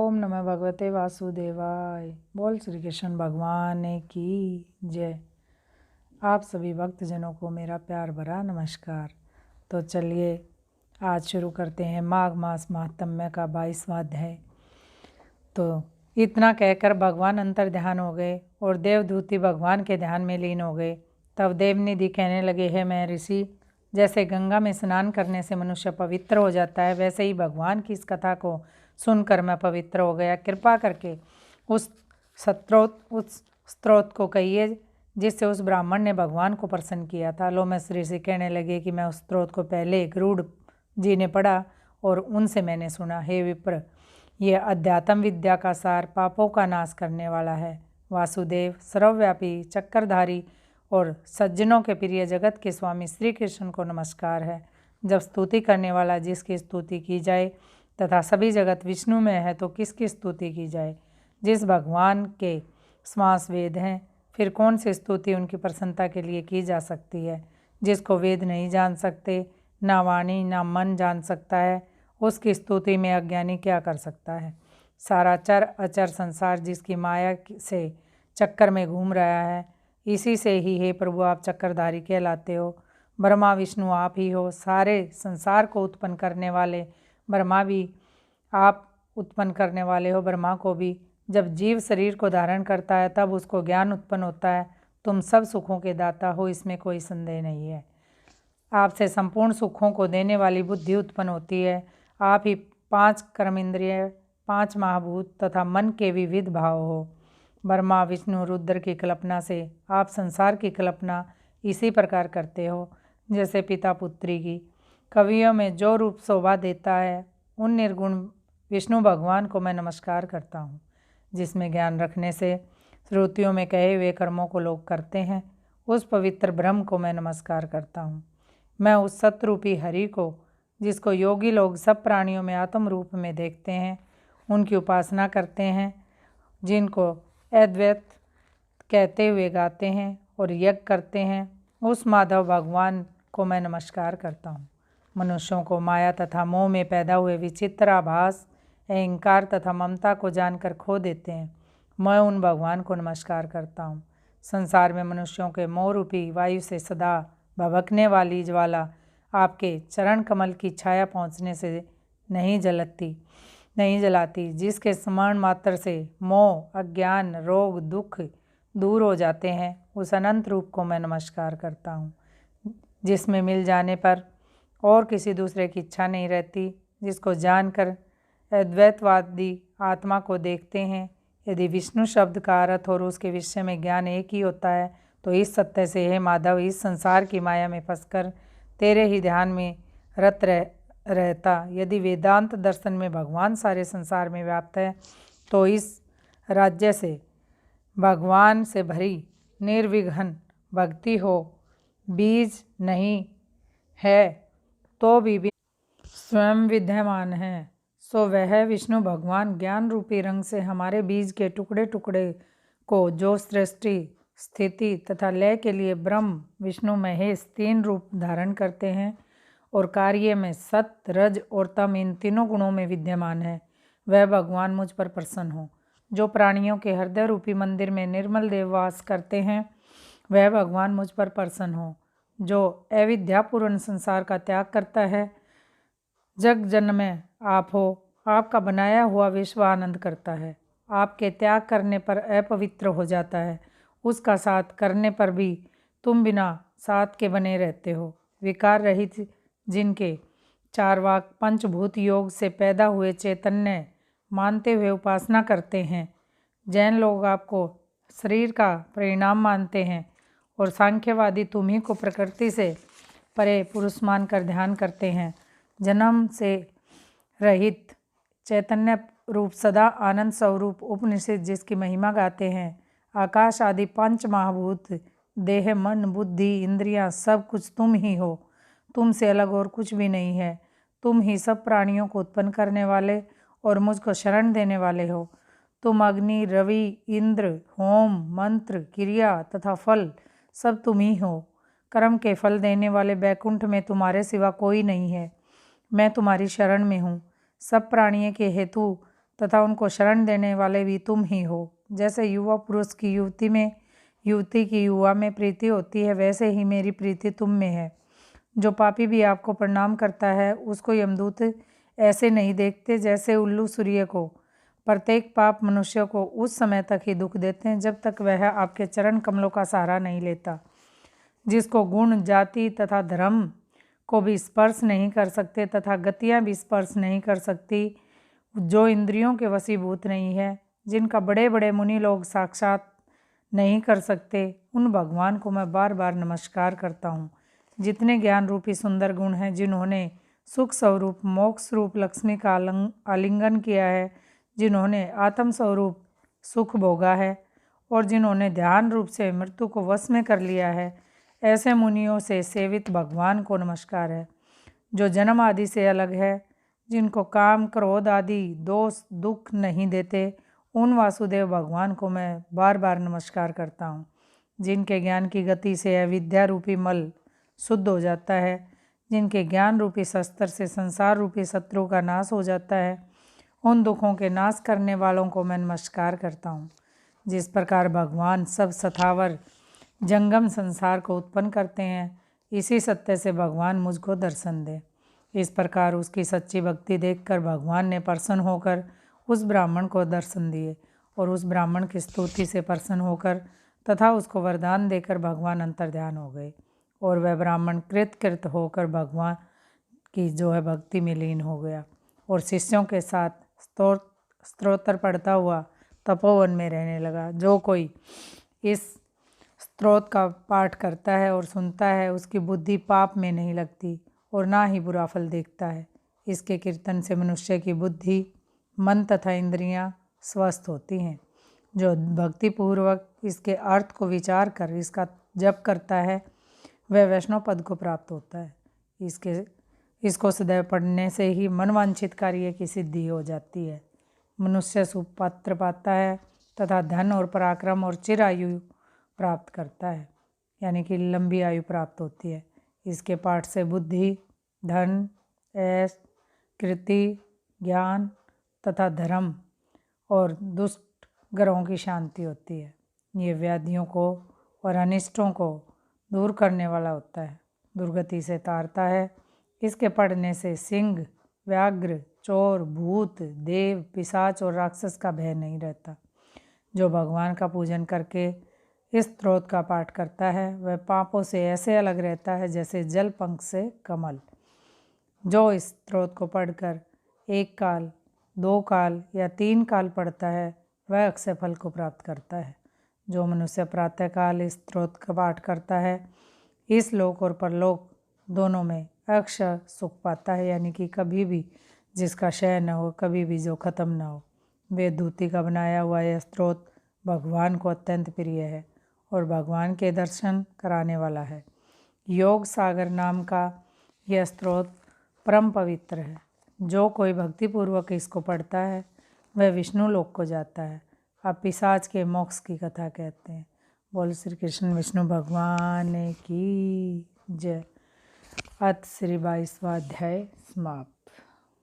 ओम नमः भगवते वासुदेवाय। बोल श्री कृष्ण भगवान की जय। आप सभी भक्तजनों को मेरा प्यार भरा नमस्कार। तो चलिए आज शुरू करते हैं माघ मास महात्म्य का 22वां अध्याय। तो इतना कहकर भगवान अंतर ध्यान हो गए और देवदूती भगवान के ध्यान में लीन हो गए। तब देवनिधि कहने लगे, है मैं ऋषि, जैसे गंगा में स्नान करने से मनुष्य पवित्र हो जाता है, वैसे ही भगवान की इस कथा को सुनकर मैं पवित्र हो गया। कृपा करके उस स्त्रोत को कहिए जिससे उस ब्राह्मण ने भगवान को प्रसन्न किया था। लोमस ऋषि कहने लगे कि मैं उस स्त्रोत को पहले गरुड़ जी ने पढ़ा और उनसे मैंने सुना। हे विप्र, यह अध्यात्म विद्या का सार पापों का नाश करने वाला है। वासुदेव, सर्वव्यापी, चक्रधारी और सज्जनों के प्रिय जगत के स्वामी श्री कृष्ण को नमस्कार है। जब स्तुति करने वाला जिसकी स्तुति की जाए तथा सभी जगत विष्णु में है तो किसकी स्तुति की जाए। जिस भगवान के श्वास वेद हैं, फिर कौन सी स्तुति उनकी प्रसन्नता के लिए की जा सकती है। जिसको वेद नहीं जान सकते, ना वाणी ना मन जान सकता है, उसकी स्तुति में अज्ञानी क्या कर सकता है। सारा चर अचर संसार जिसकी माया से चक्कर में घूम रहा है, इसी से ही हे प्रभु आप चक्रधारी कहलाते हो। ब्रह्मा विष्णु आप ही हो। सारे संसार को उत्पन्न करने वाले ब्रह्मा भी आप उत्पन्न करने वाले हो। ब्रह्मा को भी जब जीव शरीर को धारण करता है तब उसको ज्ञान उत्पन्न होता है। तुम सब सुखों के दाता हो, इसमें कोई संदेह नहीं है। आपसे संपूर्ण सुखों को देने वाली बुद्धि उत्पन्न होती है। आप ही 5 कर्म इंद्रिय, 5 महाभूत तथा मन के विविध भाव हो। ब्रह्मा विष्णु रुद्र की कल्पना से आप संसार की कल्पना इसी प्रकार करते हो जैसे पिता पुत्री की। कवियों में जो रूप शोभा देता है, उन निर्गुण विष्णु भगवान को मैं नमस्कार करता हूँ। जिसमें ज्ञान रखने से श्रुतियों में कहे हुए कर्मों को लोग करते हैं, उस पवित्र ब्रह्म को मैं नमस्कार करता हूँ। मैं उस सतरूपी हरि को, जिसको योगी लोग सब प्राणियों में आत्म रूप में देखते हैं, उनकी उपासना करते हैं, जिनको अद्वैत कहते हुए गाते हैं और यज्ञ करते हैं, उस माधव भगवान को मैं नमस्कार करता हूँ। मनुष्यों को माया तथा मोह में पैदा हुए विचित्र आभास, अहंकार तथा ममता को जानकर खो देते हैं, मैं उन भगवान को नमस्कार करता हूँ। संसार में मनुष्यों के मोह रूपी वायु से सदा भभकने वाली ज्वाला आपके चरण कमल की छाया पहुँचने से नहीं जलाती, जिसके स्मरण मात्र से मोह, अज्ञान, रोग, दुख दूर हो जाते हैं, उस अनंत रूप को मैं नमस्कार करता हूँ। जिसमें मिल जाने पर और किसी दूसरे की इच्छा नहीं रहती, जिसको जानकर अद्वैतवादी आत्मा को देखते हैं। यदि विष्णु शब्द का अर्थ और उसके विषय में ज्ञान एक ही होता है, तो इस सत्य से हे माधव, इस संसार की माया में फंसकर तेरे ही ध्यान में रत रहता। यदि वेदांत दर्शन में भगवान सारे संसार में व्याप्त है, तो इस राज्य से भगवान से भरी निर्विघ्न भक्ति हो। बीज नहीं है तो भी स्वयं विद्यमान है, सो वह विष्णु भगवान ज्ञान रूपी रंग से हमारे बीज के टुकड़े टुकड़े को, जो सृष्टि स्थिति तथा लय के लिए ब्रह्म विष्णु महेश 3 रूप धारण करते हैं और कार्य में सत्य रज और तम इन तीनों गुणों में विद्यमान है, वह भगवान मुझ पर प्रसन्न हो। जो प्राणियों के हृदय रूपी मंदिर में निर्मल देव वास करते हैं, वह भगवान मुझ पर प्रसन्न हो। जो अविद्यापूर्ण संसार का त्याग करता है, जग जन्म में आप हो, आपका बनाया हुआ विश्व आनंद करता है। आपके त्याग करने पर अपवित्र हो जाता है, उसका साथ करने पर भी तुम बिना साथ के बने रहते हो। विकार रहित जिनके 4 वाक पंचभूत योग से पैदा हुए चैतन्य मानते हुए उपासना करते हैं। जैन लोग आपको शरीर का परिणाम मानते हैं और सांख्यवादी तुम्ही को प्रकृति से परे पुरुष मानकर ध्यान करते हैं। जन्म से रहित चैतन्य रूप सदा आनंद स्वरूप उपनिषद जिसकी महिमा गाते हैं। आकाश आदि 5 महाभूत, देह, मन, बुद्धि, इंद्रियां, सब कुछ तुम ही हो। तुमसे अलग और कुछ भी नहीं है। तुम ही सब प्राणियों को उत्पन्न करने वाले और मुझको शरण देने वाले हो। तुम अग्नि, रवि, इंद्र, होम, मंत्र, क्रिया तथा फल सब तुम ही हो। कर्म के फल देने वाले बैकुंठ में तुम्हारे सिवा कोई नहीं है। मैं तुम्हारी शरण में हूँ। सब प्राणियों के हेतु तथा उनको शरण देने वाले भी तुम ही हो। जैसे युवा पुरुष की युवती की युवा में प्रीति होती है, वैसे ही मेरी प्रीति तुम में है। जो पापी भी आपको प्रणाम करता है उसको यमदूत ऐसे नहीं देखते जैसे उल्लू सूर्य को। प्रत्येक पाप मनुष्य को उस समय तक ही दुख देते हैं जब तक वह आपके चरण कमलों का सहारा नहीं लेता। जिसको गुण, जाति तथा धर्म को भी स्पर्श नहीं कर सकते तथा गतियाँ भी स्पर्श नहीं कर सकती, जो इंद्रियों के वशीभूत नहीं है, जिनका बड़े बड़े मुनि लोग साक्षात नहीं कर सकते, उन भगवान को मैं बार बार नमस्कार करता हूँ। जितने ज्ञान रूपी सुंदर गुण हैं, जिन्होंने सुख स्वरूप मोक्ष रूप लक्ष्मी का आलिंगन किया है, जिन्होंने आत्म स्वरूप सुख भोगा है और जिन्होंने ध्यान रूप से मृत्यु को वश में कर लिया है, ऐसे मुनियों से सेवित भगवान को नमस्कार है। जो जन्म आदि से अलग है, जिनको काम क्रोध आदि दोष दुख नहीं देते, उन वासुदेव भगवान को मैं बार बार नमस्कार करता हूँ। जिनके ज्ञान की गति से अविद्या रूपी मल शुद्ध हो जाता है, जिनके ज्ञान रूपी शस्त्र से संसार रूपी शत्रु का नाश हो जाता है, उन दुखों के नाश करने वालों को मैं नमस्कार करता हूँ। जिस प्रकार भगवान सब सथावर जंगम संसार को उत्पन्न करते हैं, इसी सत्य से भगवान मुझको दर्शन दे। इस प्रकार उसकी सच्ची भक्ति देखकर भगवान ने प्रसन्न होकर उस ब्राह्मण को दर्शन दिए और उस ब्राह्मण की स्तुति से प्रसन्न होकर तथा उसको वरदान देकर भगवान अंतर्ध्यान हो गए और वह ब्राह्मण कृत होकर भगवान की जो है भक्ति में लीन हो गया और शिष्यों के साथ स्तोत्र पढ़ता हुआ तपोवन में रहने लगा। जो कोई इस स्तोत्र का पाठ करता है और सुनता है, उसकी बुद्धि पाप में नहीं लगती और ना ही बुरा फल देखता है। इसके कीर्तन से मनुष्य की बुद्धि, मन तथा इंद्रियां स्वस्थ होती हैं। जो भक्तिपूर्वक इसके अर्थ को विचार कर इसका जप करता है, वह वैष्णव पद को प्राप्त होता है। इसको सदैव पढ़ने से ही मनवांछित कार्य की सिद्धि हो जाती है। मनुष्य सुपात्र पाता है तथा धन और पराक्रम और चिर आयु प्राप्त करता है, यानी कि लंबी आयु प्राप्त होती है। इसके पाठ से बुद्धि, धन, ऐश, कीर्ति, ज्ञान तथा धर्म और दुष्ट ग्रहों की शांति होती है। ये व्याधियों को और अनिष्टों को दूर करने वाला होता है, दुर्गति से तारता है। इसके पढ़ने से सिंह, व्याघ्र, चोर, भूत, देव, पिशाच और राक्षस का भय नहीं रहता। जो भगवान का पूजन करके इस स्तोत्र का पाठ करता है, वह पापों से ऐसे अलग रहता है जैसे जल पंख से कमल। जो इस स्तोत्र को पढ़कर 1 काल, 2 काल या 3 काल पढ़ता है, वह अक्षय फल को प्राप्त करता है। जो मनुष्य प्रातःकाल इस स्तोत्र का पाठ करता है, इस लोक और परलोक दोनों में अक्षय सुख पाता है, यानी कि कभी भी जिसका क्षय न हो, कभी भी जो खत्म न हो। वेदधूति का बनाया हुआ यह स्तोत्र भगवान को अत्यंत प्रिय है और भगवान के दर्शन कराने वाला है। योग सागर नाम का यह स्तोत्र परम पवित्र है। जो कोई भक्तिपूर्वक इसको पढ़ता है, वह विष्णु लोक को जाता है। अब पिशाच के मोक्ष की कथा कहते हैं। बोल श्री कृष्ण विष्णु भगवान की जय। अथ श्री 22वां अध्याय समाप्त।